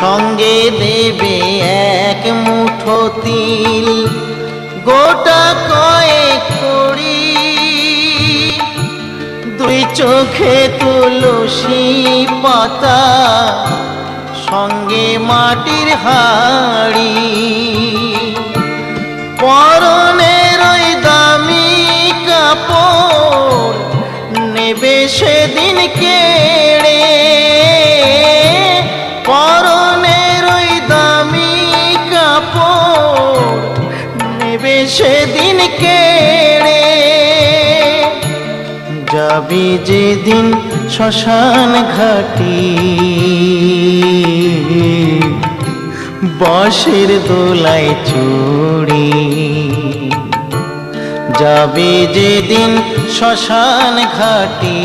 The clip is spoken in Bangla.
সঙ্গে দেবে এক মুঠো তিল, গোটা কয়েক কড়ি, দুই চোখে তুলসী পাতা, সঙ্গে মাটির হাড়ি। পরনের ওই দামি কাপড় নেবে সেদিন কেড়ে, পরনের ওই দামি কাপড় নেবে সেদিন কেড়ে। যাবি যেদিন শ্মশান ঘাটি, বাঁশের দোলায় চড়ি, যাবি যেদিন শ্মশান ঘাটি।